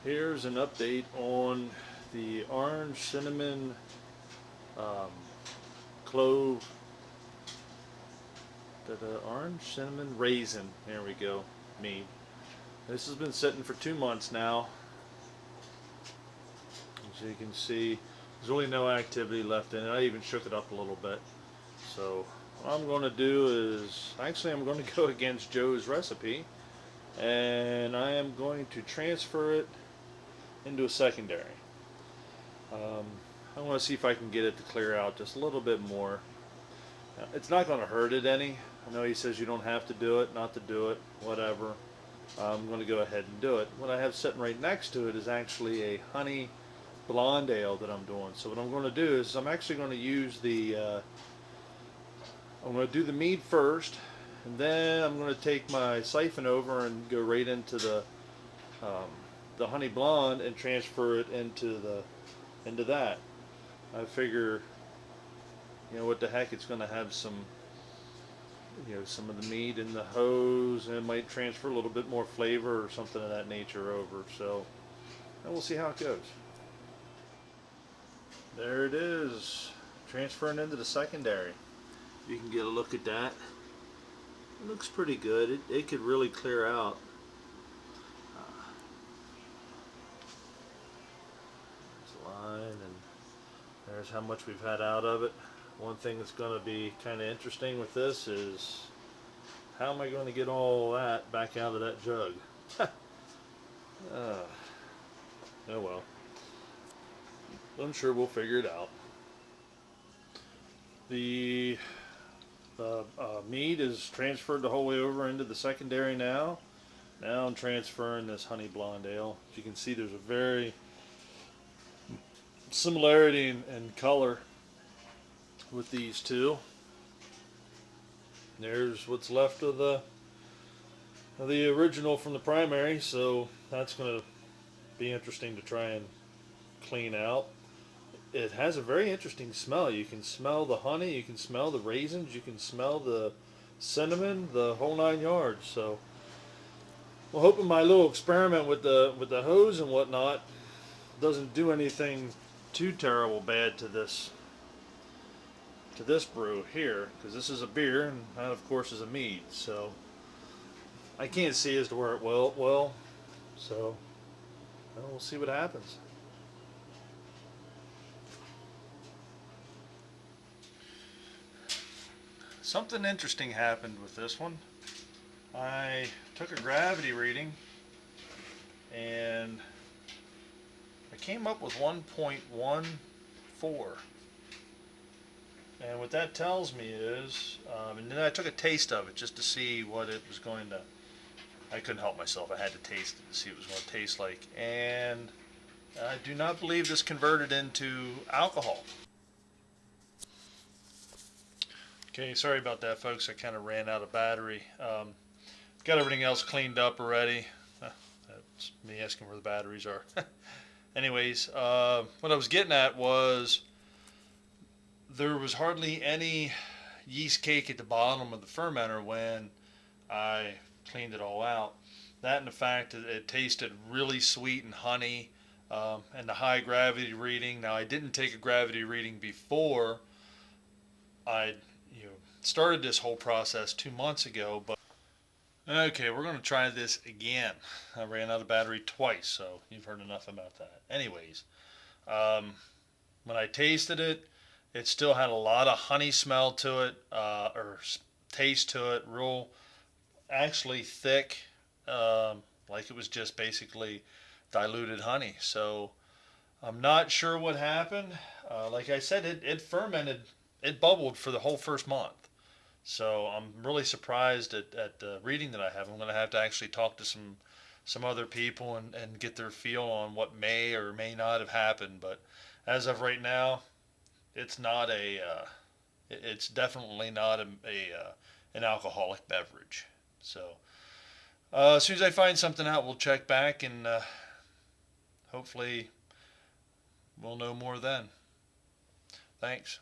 Here's an update on the orange cinnamon um, clove, the orange cinnamon raisin. There we go, Mead. This has been sitting for 2 months now. As you can see, there's really no activity left in it. I even shook it up a little bit. So what I'm going to do is, actually I'm going to go against Joe's recipe, and I am going to transfer it into a secondary. I want to see if I can get it to clear out just a little bit more. It's not going to hurt it any. I know he says you don't have to do it, not to do it, whatever. I'm going to go ahead and do it. What I have sitting right next to it is actually a honey blonde ale that I'm doing. So what I'm going to do is I'm actually going to use I'm going to do the mead first, and then I'm going to take my siphon over and go right into the honey blonde and transfer it into that. I figure, what the heck, it's going to have some of the mead in the hose, and it might transfer a little bit more flavor or something of that nature over. So, and we'll see how it goes. There it is, transferring into the secondary. You can get a look at that. It looks pretty good. It could really clear out. There's a line, and there's how much we've had out of it. One thing that's going to be kind of interesting with this is, how am I going to get all that back out of that jug? Oh well. I'm sure we'll figure it out. The mead is transferred the whole way over into the secondary now. Now I'm transferring this honey blonde ale. As you can see, there's a very similarity in color with these two. There's what's left of the original from the primary, so that's going to be interesting to try and clean out. It has a very interesting smell. You can smell the honey, you can smell the raisins, you can smell the cinnamon, the whole 9 yards. So I'm hoping my little experiment with the hose and whatnot doesn't do anything too terrible bad to this brew here, because this is a beer and that of course is a mead. So I can't see as to where it will. So we'll see what happens. Something interesting happened with this one. I took a gravity reading and I came up with 1.14. And what that tells me is, and then I took a taste of it just to see what it was going to, I couldn't help myself, I had to taste it to see what it was going to taste like. And I do not believe this converted into alcohol. Okay, sorry about that, folks. I kind of ran out of battery. Got everything else cleaned up already. That's me asking where the batteries are. Anyways, what I was getting at was there was hardly any yeast cake at the bottom of the fermenter when I cleaned it all out. That and the fact that it tasted really sweet and honey, and the high gravity reading. Now, I didn't take a gravity reading before I started this whole process 2 months ago, but okay, we're going to try this again. I ran out of battery twice, so you've heard enough about that. Anyways, when I tasted it, it still had a lot of honey smell to it, or taste to it, real, actually thick, like it was just basically diluted honey. So I'm not sure what happened. Like I said, it fermented, it bubbled for the whole first month. So I'm really surprised at the reading that I have. I'm going to have to actually talk to some other people and get their feel on what may or may not have happened. But as of right now, it's not it's definitely not an alcoholic beverage. So as soon as I find something out, we'll check back, and hopefully we'll know more then. Thanks.